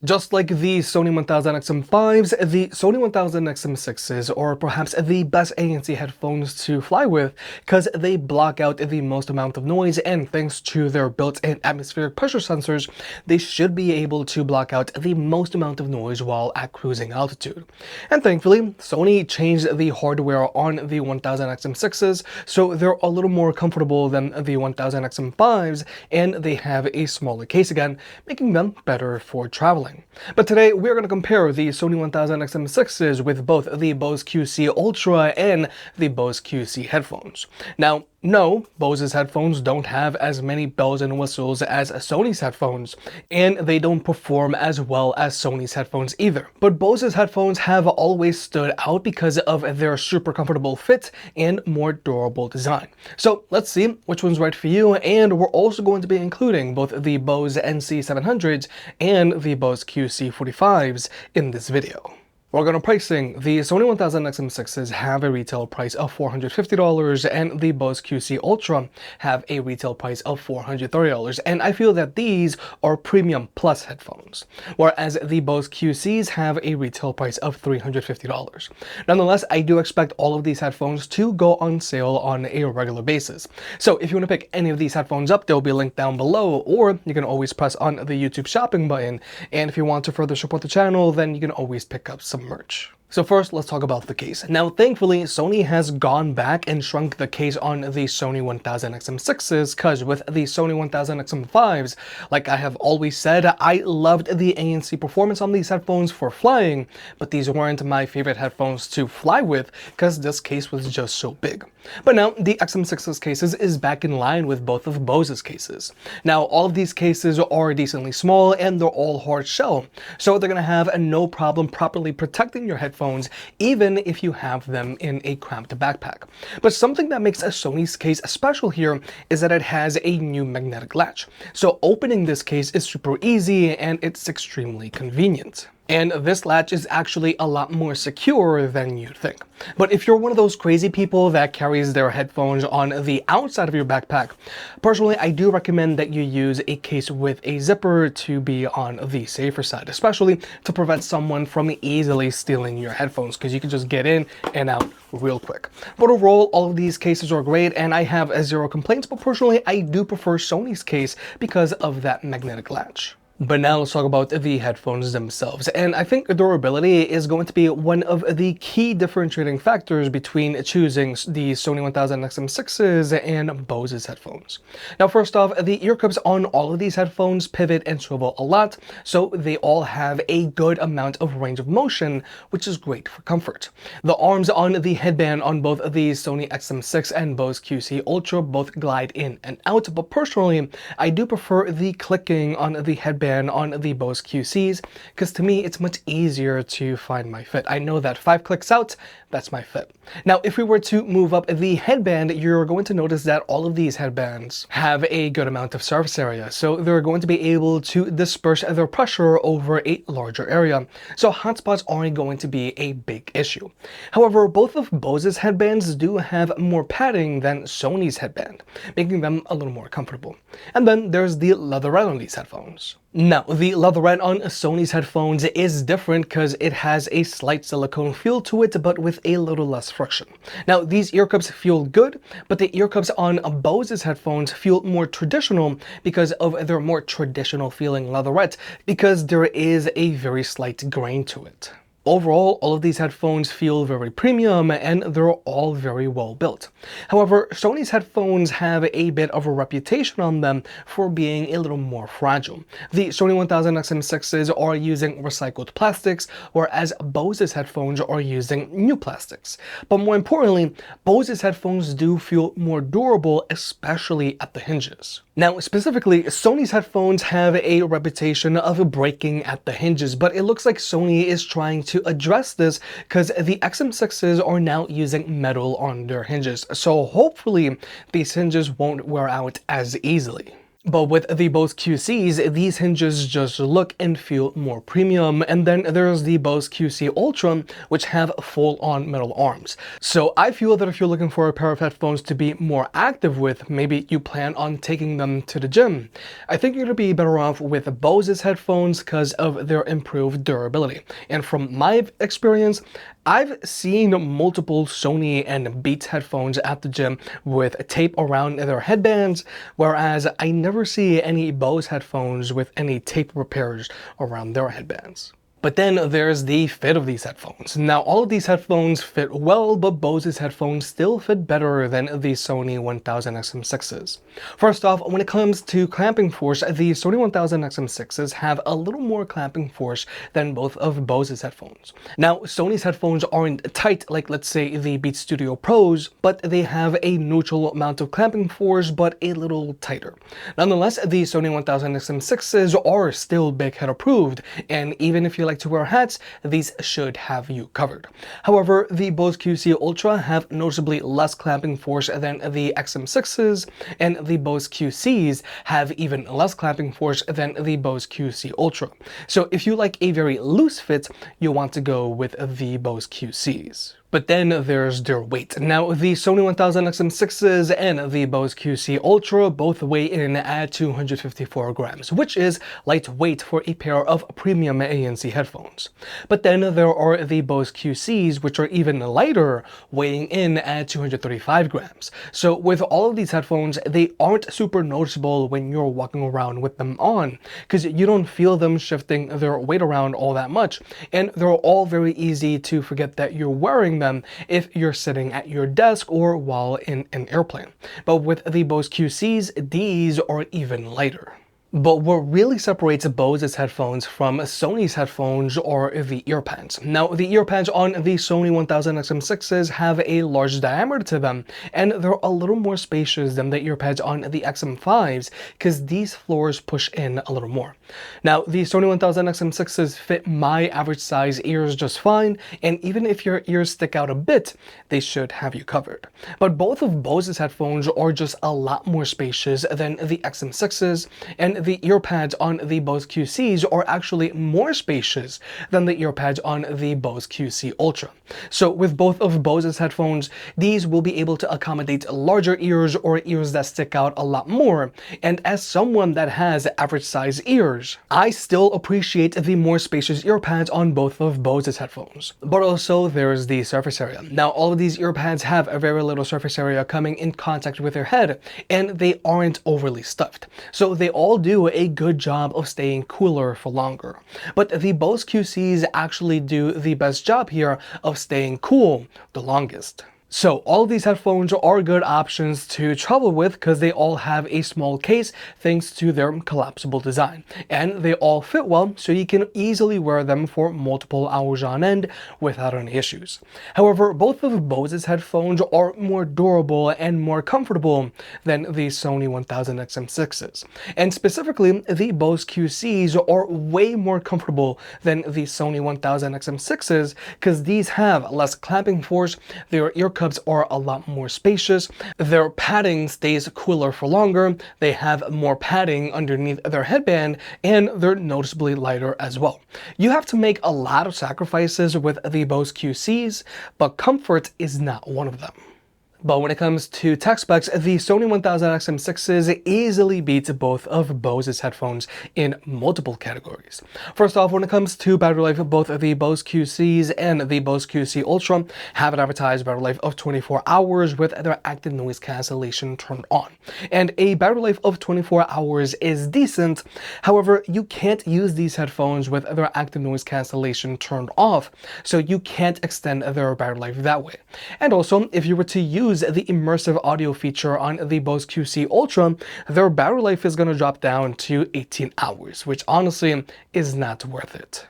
Just like the Sony 1000XM5s, the Sony 1000XM6s are perhaps the best ANC headphones to fly with because they block out the most amount of noise, and thanks to their built-in atmospheric pressure sensors, they should be able to block out the most amount of noise while at cruising altitude. And thankfully, Sony changed the hardware on the 1000XM6s, so they're a little more comfortable than the 1000XM5s, and they have a smaller case again, making them better for traveling. But today we're going to compare the Sony 1000XM6s with both the Bose QC Ultra and the Bose QC headphones. Now, no, Bose's headphones don't have as many bells and whistles as Sony's headphones, and they don't perform as well as Sony's headphones either. But Bose's headphones have always stood out because of their super comfortable fit and more durable design. So let's see which one's right for you, and we're also going to be including both the Bose NC 700s and the Bose QC45s in this video. We're going to pricing. The Sony 1000XM6s have a retail price of $450 and the Bose QC Ultra have a retail price of $430, and I feel that these are premium plus headphones, whereas the Bose QCs have a retail price of $350. Nonetheless, I do expect all of these headphones to go on sale on a regular basis. So if you want to pick any of these headphones up, they'll be linked down below, or you can always press on the YouTube shopping button, and if you want to further support the channel, then you can always pick up some merch. So first, let's talk about the case. Now, thankfully, Sony has gone back and shrunk the case on the Sony 1000XM6s, because with the Sony 1000XM5s, like I have always said, I loved the ANC performance on these headphones for flying, but these weren't my favorite headphones to fly with because this case was just so big. But now, the XM6's cases is back in line with both of Bose's cases. Now, all of these cases are decently small and they're all hard shell, so they're going to have no problem properly protecting your headphones even if you have them in a cramped backpack. But something that makes a Sony's case special here is that it has a new magnetic latch. So opening this case is super easy and it's extremely convenient. And this latch is actually a lot more secure than you'd think. But if you're one of those crazy people that carries their headphones on the outside of your backpack, personally, I do recommend that you use a case with a zipper to be on the safer side, especially to prevent someone from easily stealing your headphones, because you can just get in and out real quick. But overall, all of these cases are great and I have zero complaints, but personally, I do prefer Sony's case because of that magnetic latch. But now let's talk about the headphones themselves, and I think durability is going to be one of the key differentiating factors between choosing the Sony 1000XM6s and Bose's headphones. Now first off, the ear cups on all of these headphones pivot and swivel a lot, so they all have a good amount of range of motion, which is great for comfort. The arms on the headband on both of the Sony XM6 and Bose QC Ultra both glide in and out, but personally, I do prefer the clicking on the headband on the Bose QCs, because to me it's much easier to find my fit. I know that 5 clicks out, that's my fit. Now if we were to move up the headband, you're going to notice that all of these headbands have a good amount of surface area, so they're going to be able to disperse their pressure over a larger area, so hotspots aren't going to be a big issue. However, both of Bose's headbands do have more padding than Sony's headband, making them a little more comfortable. And then there's the leatherette on these headphones. Now, the leatherette on Sony's headphones is different because it has a slight silicone feel to it, but with a little less friction. Now, these ear cups feel good, but the ear cups on Bose's headphones feel more traditional because of their more traditional feeling leatherette, because there is a very slight grain to it. Overall, all of these headphones feel very premium and they're all very well built. However, Sony's headphones have a bit of a reputation on them for being a little more fragile. The Sony 1000XM6s are using recycled plastics, whereas Bose's headphones are using new plastics. But more importantly, Bose's headphones do feel more durable, especially at the hinges. Now, specifically, Sony's headphones have a reputation of breaking at the hinges, but it looks like Sony is trying to address this because the XM6s are now using metal on their hinges, so hopefully these hinges won't wear out as easily. But with the Bose QCs, these hinges just look and feel more premium. And then there's the Bose QC Ultra, which have full-on metal arms. So I feel that if you're looking for a pair of headphones to be more active with, maybe you plan on taking them to the gym, I think you're going to be better off with Bose's headphones because of their improved durability. And from my experience, I've seen multiple Sony and Beats headphones at the gym with tape around their headbands, whereas I never see any Bose headphones with any tape repairs around their headbands. But then there's the fit of these headphones. Now, all of these headphones fit well, but Bose's headphones still fit better than the Sony 1000XM6s. First off, when it comes to clamping force, the Sony 1000XM6s have a little more clamping force than both of Bose's headphones. Now, Sony's headphones aren't tight like, let's say, the Beats Studio Pros, but they have a neutral amount of clamping force, but a little tighter. Nonetheless, the Sony 1000XM6s are still big head approved, and even if you like to wear hats, these should have you covered. However, the Bose QC Ultra have noticeably less clamping force than the XM6s, and the Bose QCs have even less clamping force than the Bose QC Ultra. So if you like a very loose fit, you'll want to go with the Bose QCs. But then there's their weight. Now, the Sony 1000XM6s and the Bose QC Ultra both weigh in at 254 grams, which is lightweight for a pair of premium ANC headphones. But then there are the Bose QCs, which are even lighter, weighing in at 235 grams. So with all of these headphones, they aren't super noticeable when you're walking around with them on, because you don't feel them shifting their weight around all that much, and they're all very easy to forget that you're wearing them if you're sitting at your desk or while in an airplane. But with the Bose QCs, these are even lighter. But what really separates Bose's headphones from Sony's headphones are the ear pads. Now, the ear pads on the Sony 1000XM6s have a large diameter to them, and they're a little more spacious than the ear pads on the XM5s because these floors push in a little more. Now, the Sony 1000XM6s fit my average size ears just fine, and even if your ears stick out a bit, they should have you covered. But both of Bose's headphones are just a lot more spacious than the XM6s, and the ear pads on the Bose QCs are actually more spacious than the ear pads on the Bose QC Ultra. So with both of Bose's headphones, these will be able to accommodate larger ears or ears that stick out a lot more. And as someone that has average size ears, I still appreciate the more spacious ear pads on both of Bose's headphones. But also there's the surface area. Now, all of these ear pads have a very little surface area coming in contact with your head, and they aren't overly stuffed. So they all do a good job of staying cooler for longer. But the Bose QCs actually do the best job here of staying cool the longest. So all of these headphones are good options to travel with because they all have a small case thanks to their collapsible design. And they all fit well, so you can easily wear them for multiple hours on end without any issues. However, both of Bose's headphones are more durable and more comfortable than the Sony 1000XM6s. And specifically, the Bose QCs are way more comfortable than the Sony 1000XM6s because these have less clamping force, their ear cups are a lot more spacious, their padding stays cooler for longer, they have more padding underneath their headband, and they're noticeably lighter as well. You have to make a lot of sacrifices with the Bose QCs, but comfort is not one of them. But when it comes to tech specs, the Sony 1000XM6s easily beats both of Bose's headphones in multiple categories. First off, when it comes to battery life, both the Bose QCs and the Bose QC Ultra have an advertised battery life of 24 hours with their active noise cancellation turned on. And a battery life of 24 hours is decent. However, you can't use these headphones with their active noise cancellation turned off, so you can't extend their battery life that way. And also, if you were to use the immersive audio feature on the Bose QC Ultra, their battery life is going to drop down to 18 hours, which honestly is not worth it.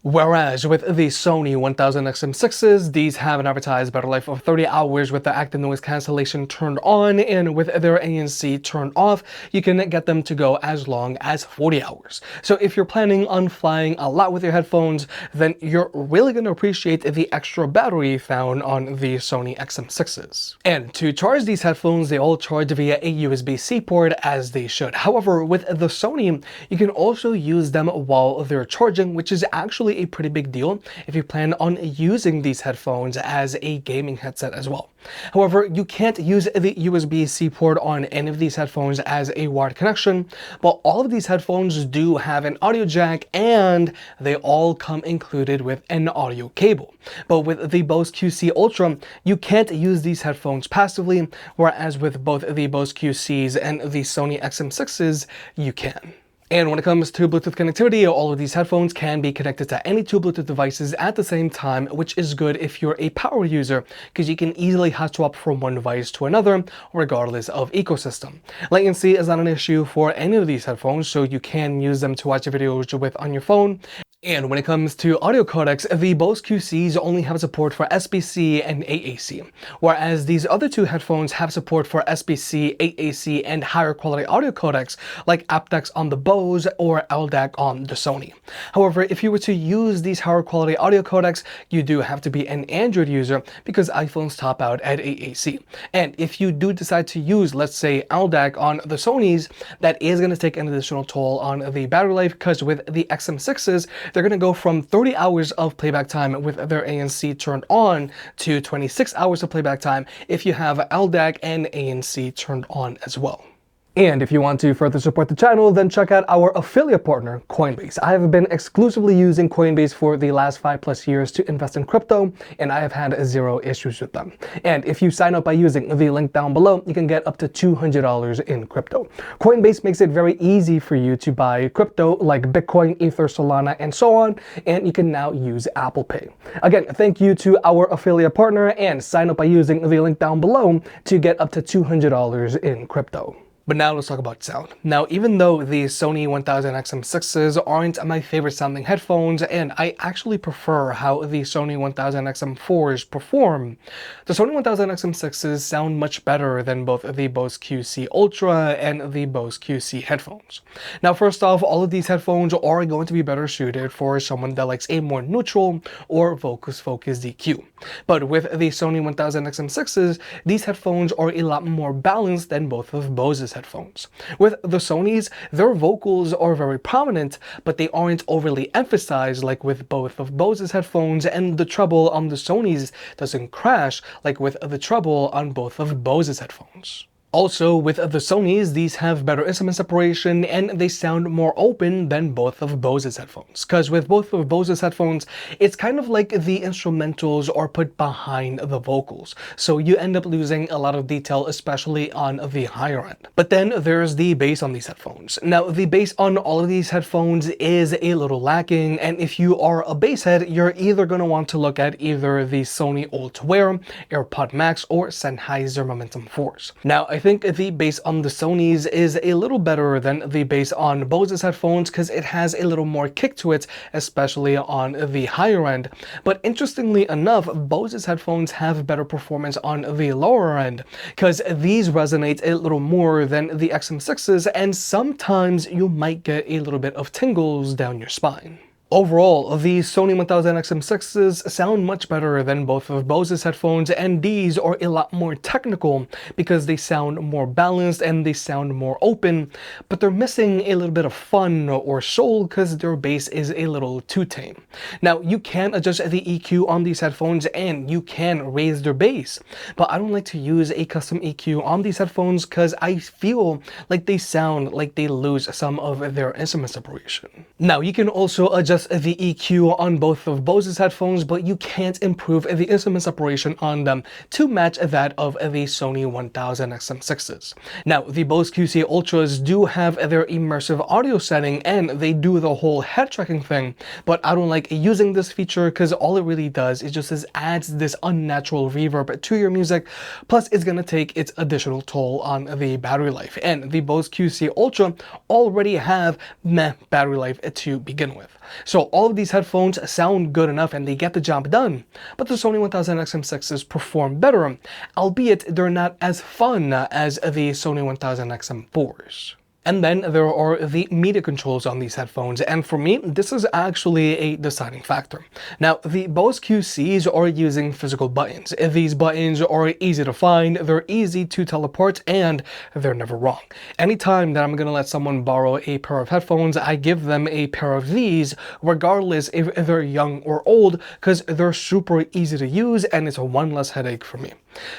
Whereas with the Sony 1000XM6s, these have an advertised battery life of 30 hours with the active noise cancellation turned on, and with their ANC turned off, you can get them to go as long as 40 hours. So if you're planning on flying a lot with your headphones, then you're really going to appreciate the extra battery found on the Sony XM6s. And to charge these headphones, they all charge via a USB-C port, as they should. However, with the Sony, you can also use them while they're charging, which is actually a pretty big deal if you plan on using these headphones as a gaming headset as well. However, you can't use the USB-C port on any of these headphones as a wired connection, but all of these headphones do have an audio jack, and they all come included with an audio cable. But with the Bose QC Ultra, you can't use these headphones passively, whereas with both the Bose QCs and the Sony XM6s, you can. And when it comes to Bluetooth connectivity, all of these headphones can be connected to any two Bluetooth devices at the same time, which is good if you're a power user, because you can easily hot swap from one device to another, regardless of ecosystem. Latency is not an issue for any of these headphones, so you can use them to watch videos with on your phone. And when it comes to audio codecs, the Bose QCs only have support for SBC and AAC, whereas these other two headphones have support for SBC, AAC, and higher quality audio codecs like aptX on the Bose or LDAC on the Sony. However, if you were to use these higher quality audio codecs, you do have to be an Android user because iPhones top out at AAC. And if you do decide to use, let's say, LDAC on the Sonys, that is going to take an additional toll on the battery life, because with the XM6s, they're going to go from 30 hours of playback time with their ANC turned on to 26 hours of playback time if you have LDAC and ANC turned on as well. And if you want to further support the channel, then check out our affiliate partner, Coinbase. I have been exclusively using Coinbase for the last 5+ years to invest in crypto, and I have had zero issues with them. And if you sign up by using the link down below, you can get up to $200 in crypto. Coinbase makes it very easy for you to buy crypto like Bitcoin, Ether, Solana, and so on, and you can now use Apple Pay. Again, thank you to our affiliate partner, and sign up by using the link down below to get up to $200 in crypto. But now let's talk about sound. Now, even though the Sony 1000XM6s aren't my favorite sounding headphones, and I actually prefer how the Sony 1000XM4s perform, the Sony 1000XM6s sound much better than both the Bose QC Ultra and the Bose QC headphones. Now, first off, all of these headphones are going to be better suited for someone that likes a more neutral or focused EQ. But with the Sony 1000XM6s, these headphones are a lot more balanced than both of Bose's headphones. With the Sonys, their vocals are very prominent, but they aren't overly emphasized like with both of Bose's headphones, and the treble on the Sonys doesn't crash like with the treble on both of Bose's headphones. Also, with the Sonys, these have better instrument separation and they sound more open than both of Bose's headphones. Because with both of Bose's headphones, it's kind of like the instrumentals are put behind the vocals. So you end up losing a lot of detail, especially on the higher end. But then there's the bass on these headphones. Now, the bass on all of these headphones is a little lacking, and if you are a bass head, you're either going to want to look at either the Sony Ultra, AirPod Max, or Sennheiser Momentum 4s. Now, I think the bass on the Sonys is a little better than the bass on Bose's headphones because it has a little more kick to it, especially on the higher end. But interestingly enough, Bose's headphones have better performance on the lower end because these resonate a little more than the XM6s, and sometimes you might get a little bit of tingles down your spine. Overall, the Sony 1000XM6s sound much better than both of Bose's headphones, and these are a lot more technical because they sound more balanced and they sound more open, but they're missing a little bit of fun or soul because their bass is a little too tame. Now, you can adjust the EQ on these headphones and you can raise their bass, but I don't like to use a custom EQ on these headphones because I feel like they sound like they lose some of their instrument separation. Now, you can also adjust the EQ on both of Bose's headphones, but you can't improve the instrument separation on them to match that of the Sony 1000XM6s. Now, the Bose QC Ultras do have their immersive audio setting and they do the whole head tracking thing, but I don't like using this feature because all it really does is just adds this unnatural reverb to your music, plus it's going to take its additional toll on the battery life, and the Bose QC Ultra already have meh battery life to begin with. So all of these headphones sound good enough and they get the job done, but the Sony 1000XM6s perform better, albeit they're not as fun as the Sony 1000XM4s. And then there are the media controls on these headphones, and for me, this is actually a deciding factor. Now, the Bose QCs are using physical buttons. These buttons are easy to find, they're easy to tell apart, and they're never wrong. Anytime that I'm gonna let someone borrow a pair of headphones, I give them a pair of these, regardless if they're young or old, because they're super easy to use and it's one less headache for me.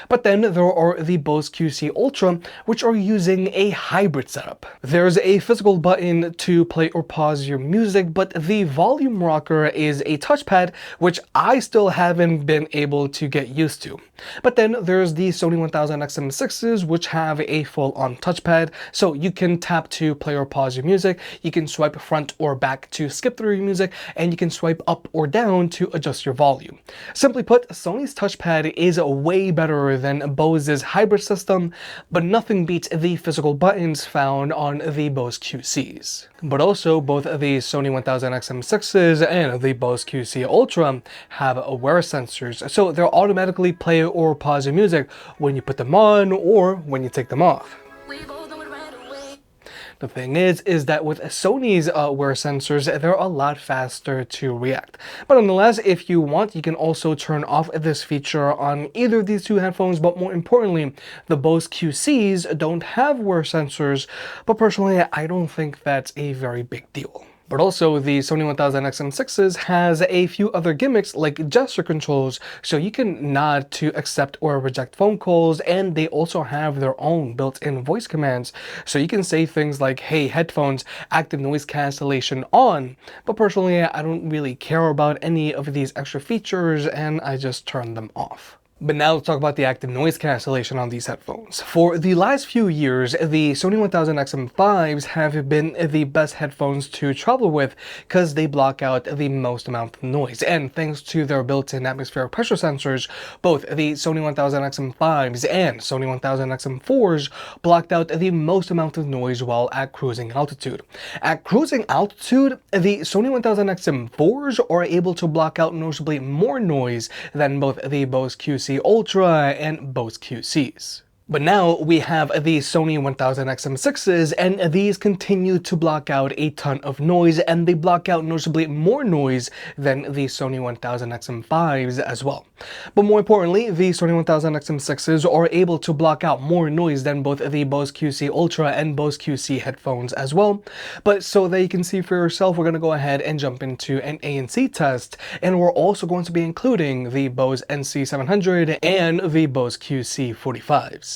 But then there are the Bose QC Ultra, which are using a hybrid setup. There's a physical button to play or pause your music, but the volume rocker is a touchpad, which I still haven't been able to get used to. But then there's the Sony 1000XM6s, which have a full-on touchpad, so you can tap to play or pause your music, you can swipe front or back to skip through your music, and you can swipe up or down to adjust your volume. Simply put, Sony's touchpad is way better than Bose's hybrid system, but nothing beats the physical buttons found on the Bose QCs. But also, both the Sony 1000XM6s and the Bose QC Ultra have wear sensors, so they'll automatically play or pause your music when you put them on or when you take them off. The thing is that with Sony's wear sensors, they're a lot faster to react. But nonetheless, if you want, you can also turn off this feature on either of these two headphones, but more importantly, the Bose QCs don't have wear sensors, but personally, I don't think that's a very big deal. But also, the Sony 1000XM6s has a few other gimmicks like gesture controls, so you can nod to accept or reject phone calls, and they also have their own built-in voice commands, so you can say things like, "Hey headphones, active noise cancellation on," but personally I don't really care about any of these extra features and I just turn them off. But now let's talk about the active noise cancellation on these headphones. For the last few years, the Sony 1000XM5s have been the best headphones to travel with because they block out the most amount of noise. And thanks to their built-in atmospheric pressure sensors, both the Sony 1000XM5s and Sony 1000XM4s blocked out the most amount of noise while at cruising altitude. At cruising altitude, the Sony 1000XM4s are able to block out noticeably more noise than both the Bose QC Ultra and Bose QCs. But now we have the Sony 1000XM6s, and these continue to block out a ton of noise, and they block out noticeably more noise than the Sony 1000XM5s as well. But more importantly, the Sony 1000XM6s are able to block out more noise than both the Bose QC Ultra and Bose QC headphones as well. But so that you can see for yourself, we're going to go ahead and jump into an ANC test, and we're also going to be including the Bose NC 700 and the Bose QC45s.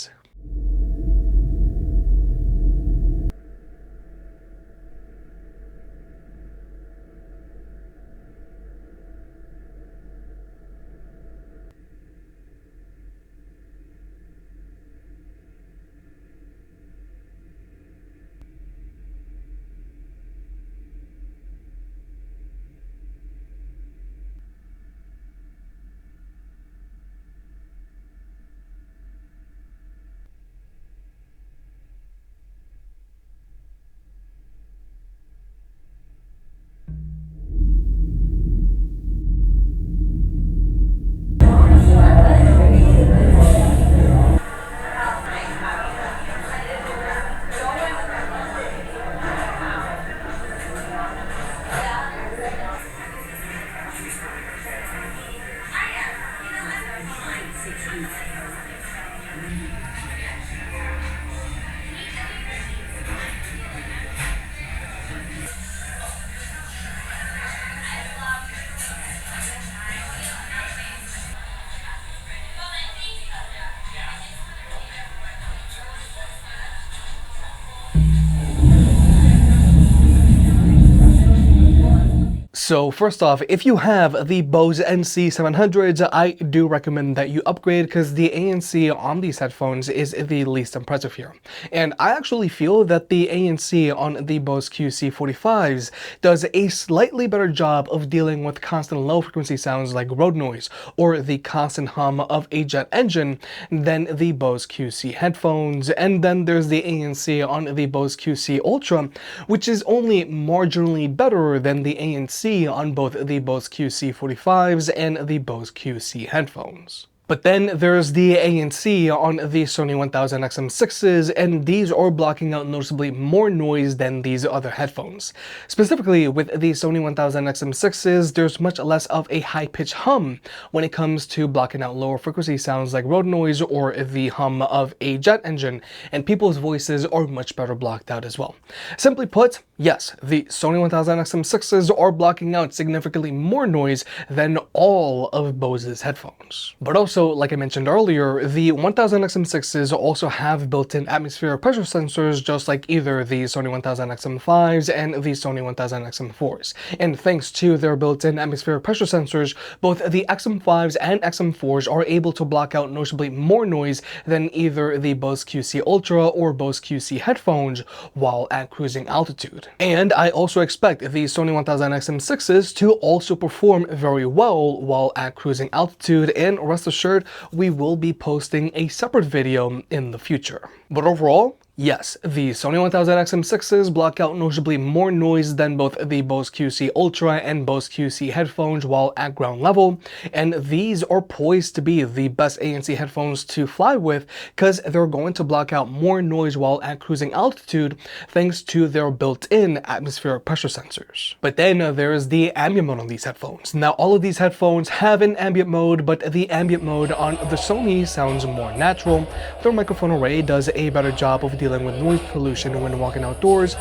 So first off, if you have the Bose NC 700s, I do recommend that you upgrade because the ANC on these headphones is the least impressive here. And I actually feel that the ANC on the Bose QC45s does a slightly better job of dealing with constant low frequency sounds like road noise or the constant hum of a jet engine than the Bose QC headphones. And then there's the ANC on the Bose QC Ultra, which is only marginally better than the ANC ANC on both the Bose QC45s and the Bose QC headphones. But then there's the ANC on the Sony 1000XM6s, and these are blocking out noticeably more noise than these other headphones. Specifically, with the Sony 1000XM6s, there's much less of a high-pitched hum when it comes to blocking out lower frequency sounds like road noise or the hum of a jet engine, and people's voices are much better blocked out as well. Simply put, yes, the Sony 1000XM6s are blocking out significantly more noise than all of Bose's headphones. But also, like I mentioned earlier, the 1000XM6s also have built-in atmospheric pressure sensors, just like either the Sony 1000XM5s and the Sony 1000XM4s. And thanks to their built-in atmospheric pressure sensors, both the XM5s and XM4s are able to block out noticeably more noise than either the Bose QC Ultra or Bose QC headphones while at cruising altitude. And I also expect the Sony 1000XM6s to also perform very well while at cruising altitude, and rest assured, we will be posting a separate video in the future. But overall, yes, the Sony 1000XM6s block out noticeably more noise than both the Bose QC Ultra and Bose QC headphones while at ground level, and these are poised to be the best ANC headphones to fly with because they're going to block out more noise while at cruising altitude thanks to their built-in atmospheric pressure sensors. But then there's the ambient mode on these headphones. Now, all of these headphones have an ambient mode, but the ambient mode on the Sony sounds more natural. Their microphone array does a better job of dealing with noise pollution when walking outdoors,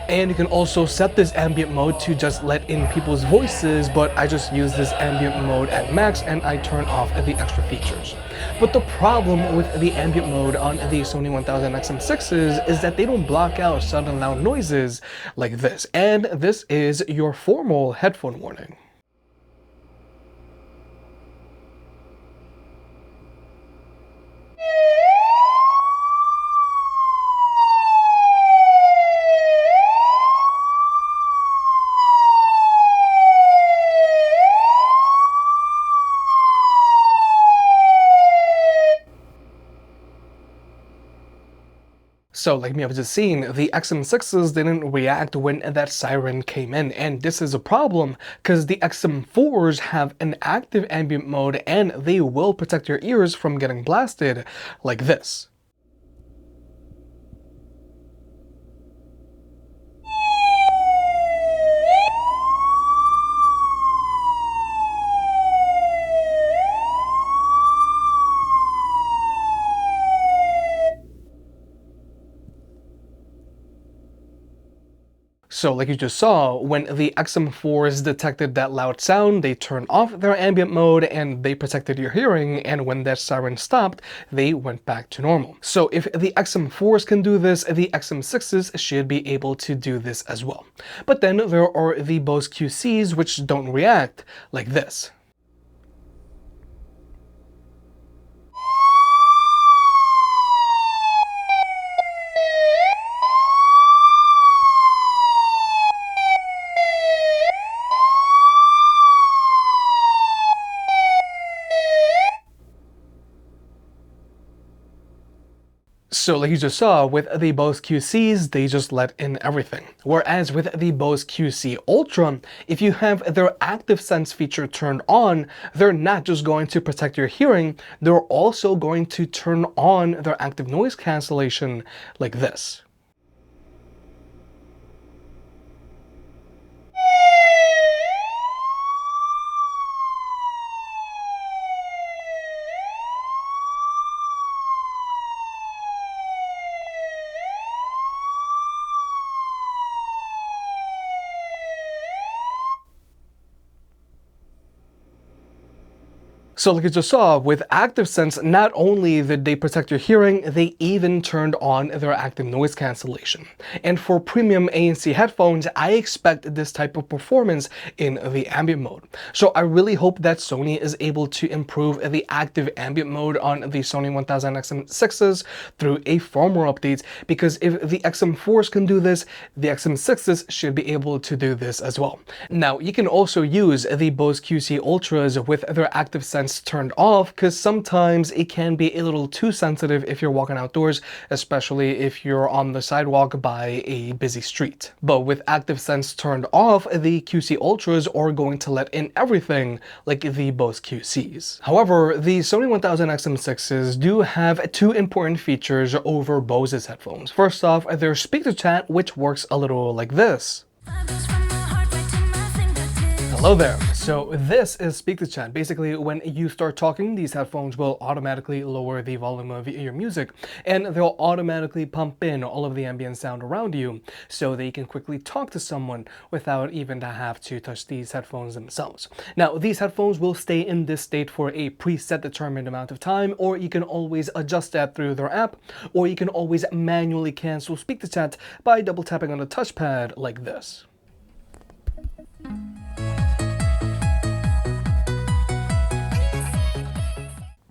and you can also set this ambient mode to just let in people's voices, but I just use this ambient mode at max and I turn off the extra features. But the problem with the ambient mode on the Sony 1000XM6s is that they don't block out sudden loud noises like this, and this is your formal headphone warning. So like me, I was just saying, the XM6s didn't react when that siren came in, and this is a problem because the XM4s have an active ambient mode and they will protect your ears from getting blasted like this. So like you just saw, when the XM4s detected that loud sound, they turned off their ambient mode and they protected your hearing, and when that siren stopped, they went back to normal. So if the XM4s can do this, the XM6s should be able to do this as well. But then there are the Bose QCs which don't react like this. So like you just saw, with the Bose QCs, they just let in everything. Whereas with the Bose QC Ultra, if you have their active sense feature turned on, they're not just going to protect your hearing, they're also going to turn on their active noise cancellation like this. So like you just saw, with Active Sense, not only did they protect your hearing, they even turned on their active noise cancellation. And for premium ANC headphones, I expect this type of performance in the ambient mode. So I really hope that Sony is able to improve the active ambient mode on the Sony 1000XM6s through a firmware update, because if the XM4s can do this, the XM6s should be able to do this as well. Now, you can also use the Bose QC Ultras with their Active Sense sense turned off, because sometimes it can be a little too sensitive if you're walking outdoors, especially if you're on the sidewalk by a busy street. But with active sense turned off, the QC Ultras are going to let in everything, like the Bose QCs. However, the Sony 1000XM6s do have two important features over Bose's headphones. First off, their speak-to-chat, which works a little like this. Hello there. So this is speak to chat. Basically, when you start talking, these headphones will automatically lower the volume of your music, and they'll automatically pump in all of the ambient sound around you so that you can quickly talk to someone without even to have to touch these headphones themselves. Now, these headphones will stay in this state for a preset determined amount of time, or you can always adjust that through their app, or you can always manually cancel speak to chat by double tapping on the touchpad like this.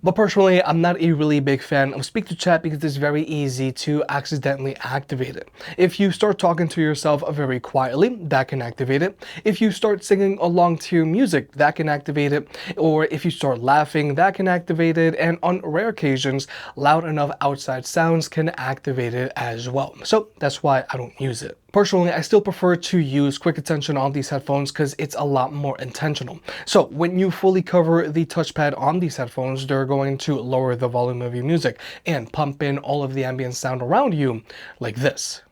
But personally, I'm not a really big fan of speak to chat because it's very easy to accidentally activate it. If you start talking to yourself very quietly, that can activate it. If you start singing along to your music, that can activate it. Or if you start laughing, that can activate it. And on rare occasions, loud enough outside sounds can activate it as well. So that's why I don't use it. Personally, I still prefer to use quick attention on these headphones because it's a lot more intentional. So when you fully cover the touchpad on these headphones, they're going to lower the volume of your music and pump in all of the ambient sound around you like this.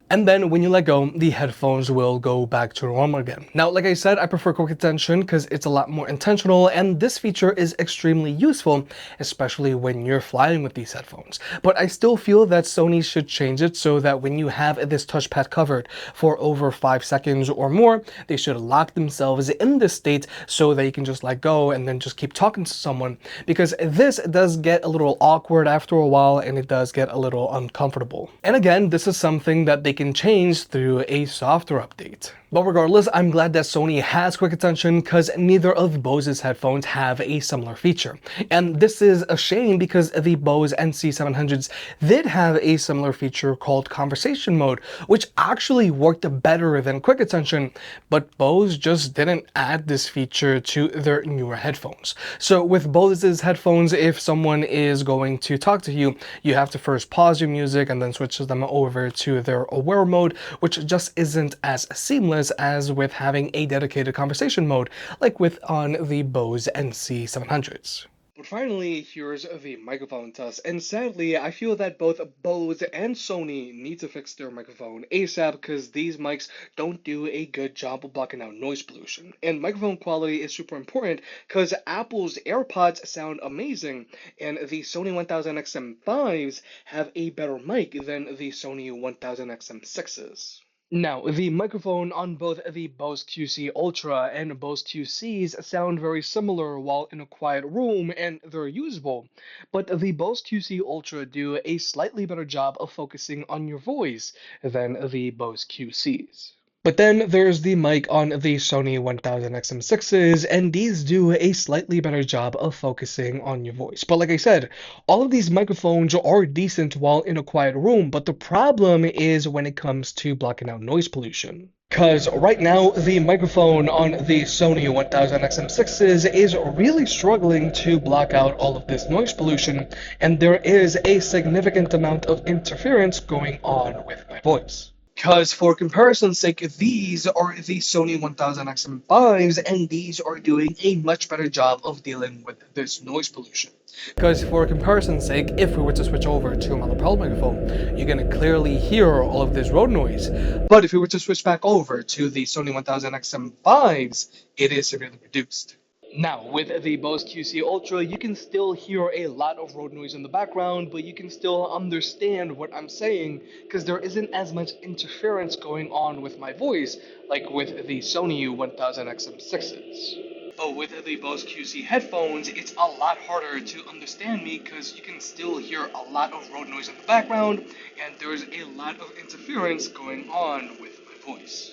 And then when you let go, the headphones will go back to normal again. Now, like I said, I prefer quick attention because it's a lot more intentional, and this feature is extremely useful, especially when you're flying with these headphones. But I still feel that Sony should change it so that when you have this touchpad covered for over 5 seconds or more, they should lock themselves in this state so that you can just let go and then just keep talking to someone, because this does get a little awkward after a while and it does get a little uncomfortable. And again, this is something that they can change through a software update. But regardless, I'm glad that Sony has quick attention because neither of Bose's headphones have a similar feature. And this is a shame because the Bose NC 700s did have a similar feature called Cancellation mode, which actually worked better than quick attention, but Bose just didn't add this feature to their newer headphones. So with Bose's headphones, if someone is going to talk to you, you have to first pause your music and then switch them over to their aware mode, which just isn't as seamless as with having a dedicated conversation mode, like with on the Bose NC 700s. But finally, here's the microphone test, and sadly, I feel that both Bose and Sony need to fix their microphone ASAP because these mics don't do a good job of blocking out noise pollution. And microphone quality is super important because Apple's AirPods sound amazing, and the Sony 1000XM5s have a better mic than the Sony 1000XM6s. Now, the microphone on both the Bose QC Ultra and Bose QCs sound very similar while in a quiet room, and they're usable, but the Bose QC Ultra do a slightly better job of focusing on your voice than the Bose QCs. But then there's the mic on the Sony 1000XM6s, and these do a slightly better job of focusing on your voice. But like I said, all of these microphones are decent while in a quiet room, but the problem is when it comes to blocking out noise pollution. Because right now, the microphone on the Sony 1000XM6s is really struggling to block out all of this noise pollution, and there is a significant amount of interference going on with my voice. Because for comparison's sake, these are the Sony 1000XM5s, and these are doing a much better job of dealing with this noise pollution. Because for comparison's sake, if we were to switch over to a lapel microphone, you're going to clearly hear all of this road noise. But if we were to switch back over to the Sony 1000XM5s, it is severely reduced. Now, with the Bose QC Ultra, you can still hear a lot of road noise in the background, but you can still understand what I'm saying because there isn't as much interference going on with my voice like with the Sony 1000XM6s. But with the Bose QC headphones, it's a lot harder to understand me because you can still hear a lot of road noise in the background, and there's a lot of interference going on with my voice.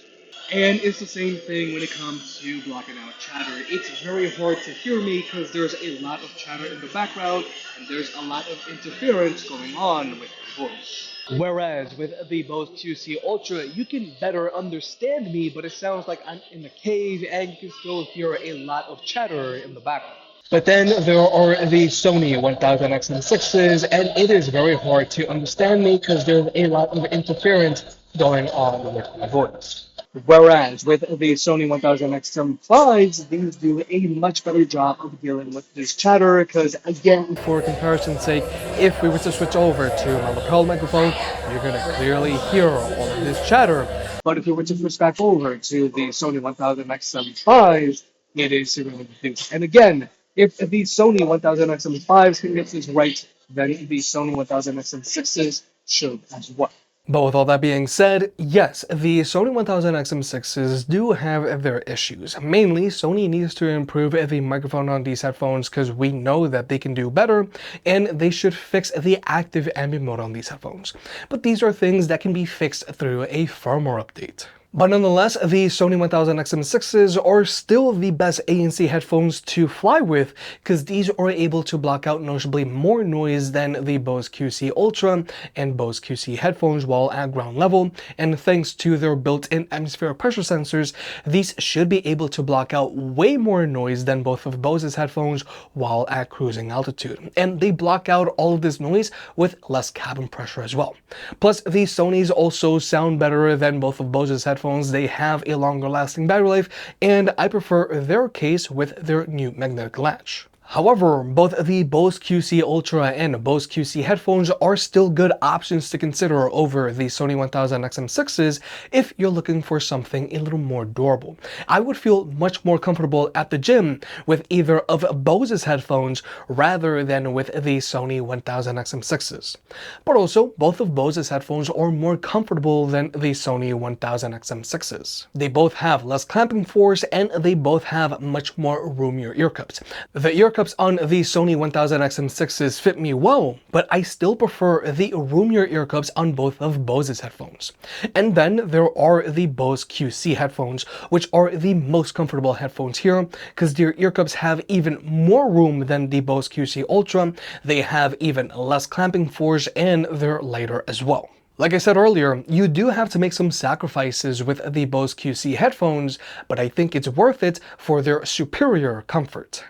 And it's the same thing when it comes to blocking out chatter. It's very hard to hear me because there's a lot of chatter in the background and there's a lot of interference going on with my voice. Whereas with the Bose QC Ultra, you can better understand me, but it sounds like I'm in a cave and you can still hear a lot of chatter in the background. But then there are the Sony 1000XM6s, and it is very hard to understand me because there's a lot of interference going on with my voice. Whereas with the Sony 1000XM5s, these do a much better job of dealing with this chatter because, again, for comparison's sake, if we were to switch over to my lapel microphone, you're going to clearly hear all of this chatter. But if we were to switch back over to the Sony 1000XM5s, it is severely reduced. And again, if the Sony 1000XM5s can get this right, then the Sony 1000XM6s should as well. But with all that being said, yes, the Sony 1000XM6s do have their issues. Mainly, Sony needs to improve the microphone on these headphones because we know that they can do better, and they should fix the active ambient mode on these headphones. But these are things that can be fixed through a firmware update. But nonetheless, the Sony 1000XM6s are still the best ANC headphones to fly with because these are able to block out noticeably more noise than the Bose QC Ultra and Bose QC headphones while at ground level, and thanks to their built-in atmospheric pressure sensors, these should be able to block out way more noise than both of Bose's headphones while at cruising altitude. And they block out all of this noise with less cabin pressure as well. Plus, the Sonys also sound better than both of Bose's headphones. They have a longer lasting battery life, and I prefer their case with their new magnetic latch. However, both the Bose QC Ultra and Bose QC headphones are still good options to consider over the Sony 1000XM6s if you're looking for something a little more durable. I would feel much more comfortable at the gym with either of Bose's headphones rather than with the Sony 1000XM6s. But also, both of Bose's headphones are more comfortable than the Sony 1000XM6s. They both have less clamping force and they both have much more roomier ear cups. The ear cups on the Sony 1000XM6s fit me well, but I still prefer the roomier ear cups on both of Bose's headphones. And then there are the Bose QC headphones, which are the most comfortable headphones here because their ear cups have even more room than the Bose QC Ultra, they have even less clamping force, and they're lighter as well. Like I said earlier, you do have to make some sacrifices with the Bose QC headphones, but I think it's worth it for their superior comfort.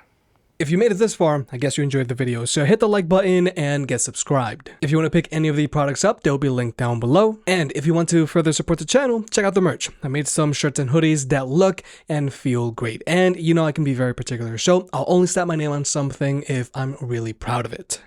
If you made it this far, I guess you enjoyed the video, so hit the like button and get subscribed. If you want to pick any of the products up, they'll be linked down below. And if you want to further support the channel, check out the merch. I made some shirts and hoodies that look and feel great. And you know I can be very particular, so I'll only slap my name on something if I'm really proud of it.